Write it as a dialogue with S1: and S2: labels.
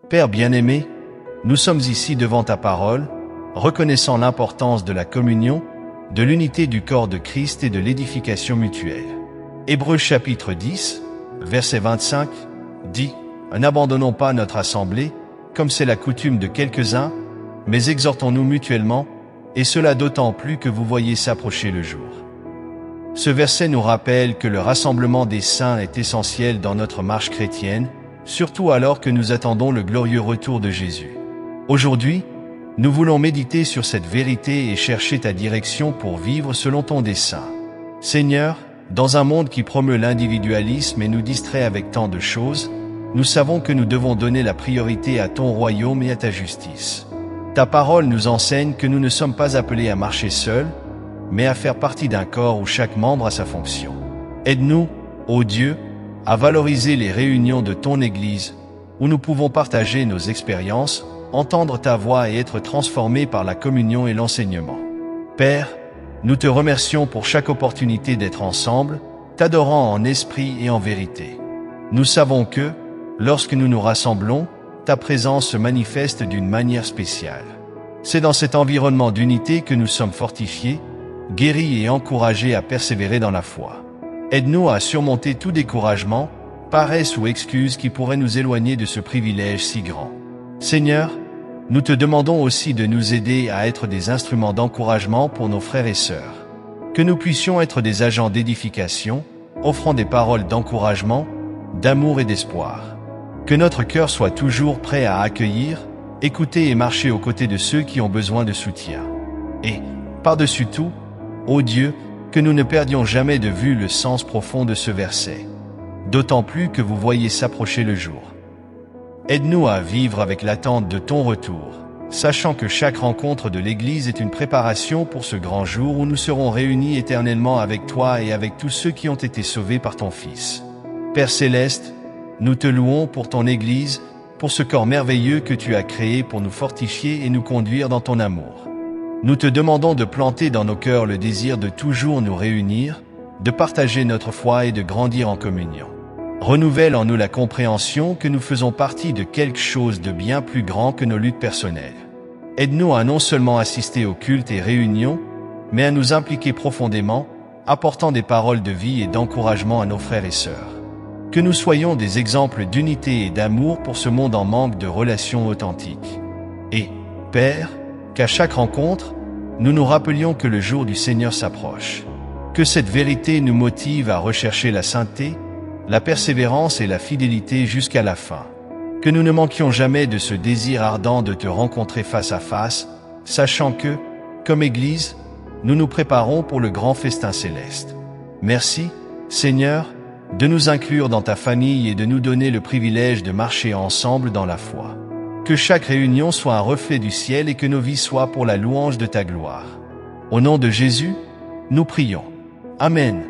S1: Père bien-aimé, nous sommes ici devant ta parole, reconnaissant l'importance de la communion, de l'unité du corps de Christ et de l'édification mutuelle. Hébreux chapitre 10, verset 25, dit « N'abandonnons pas notre assemblée, comme c'est la coutume de quelques-uns, mais exhortons-nous mutuellement, et cela d'autant plus que vous voyez s'approcher le jour. » Ce verset nous rappelle que le rassemblement des saints est essentiel dans notre marche chrétienne, surtout alors que nous attendons le glorieux retour de Jésus. Aujourd'hui, nous voulons méditer sur cette vérité et chercher ta direction pour vivre selon ton dessein. Seigneur, dans un monde qui promeut l'individualisme et nous distrait avec tant de choses, nous savons que nous devons donner la priorité à ton royaume et à ta justice. Ta parole nous enseigne que nous ne sommes pas appelés à marcher seuls, mais à faire partie d'un corps où chaque membre a sa fonction. Aide-nous, ô Dieu, à valoriser les réunions de ton Église, où nous pouvons partager nos expériences, entendre ta voix et être transformés par la communion et l'enseignement. Père, nous te remercions pour chaque opportunité d'être ensemble, t'adorant en esprit et en vérité. Nous savons que, lorsque nous nous rassemblons, ta présence se manifeste d'une manière spéciale. C'est dans cet environnement d'unité que nous sommes fortifiés, guéris et encouragés à persévérer dans la foi. Aide-nous à surmonter tout découragement, paresse ou excuse qui pourrait nous éloigner de ce privilège si grand. Seigneur, nous te demandons aussi de nous aider à être des instruments d'encouragement pour nos frères et sœurs. Que nous puissions être des agents d'édification, offrant des paroles d'encouragement, d'amour et d'espoir. Que notre cœur soit toujours prêt à accueillir, écouter et marcher aux côtés de ceux qui ont besoin de soutien. Et, par-dessus tout, ô Dieu, que nous ne perdions jamais de vue le sens profond de ce verset. D'autant plus que vous voyez s'approcher le jour. Aide-nous à vivre avec l'attente de ton retour, sachant que chaque rencontre de l'Église est une préparation pour ce grand jour où nous serons réunis éternellement avec toi et avec tous ceux qui ont été sauvés par ton Fils. Père Céleste, nous te louons pour ton Église, pour ce corps merveilleux que tu as créé pour nous fortifier et nous conduire dans ton amour. Nous te demandons de planter dans nos cœurs le désir de toujours nous réunir, de partager notre foi et de grandir en communion. Renouvelle en nous la compréhension que nous faisons partie de quelque chose de bien plus grand que nos luttes personnelles. Aide-nous à non seulement assister aux cultes et réunions, mais à nous impliquer profondément, apportant des paroles de vie et d'encouragement à nos frères et sœurs. Que nous soyons des exemples d'unité et d'amour pour ce monde en manque de relations authentiques. Et, Père, qu'à chaque rencontre, nous nous rappelions que le jour du Seigneur s'approche. Que cette vérité nous motive à rechercher la sainteté, la persévérance et la fidélité jusqu'à la fin. Que nous ne manquions jamais de ce désir ardent de te rencontrer face à face, sachant que, comme Église, nous nous préparons pour le grand festin céleste. Merci, Seigneur, de nous inclure dans ta famille et de nous donner le privilège de marcher ensemble dans la foi. Que chaque réunion soit un reflet du ciel et que nos vies soient pour la louange de ta gloire. Au nom de Jésus, nous prions. Amen.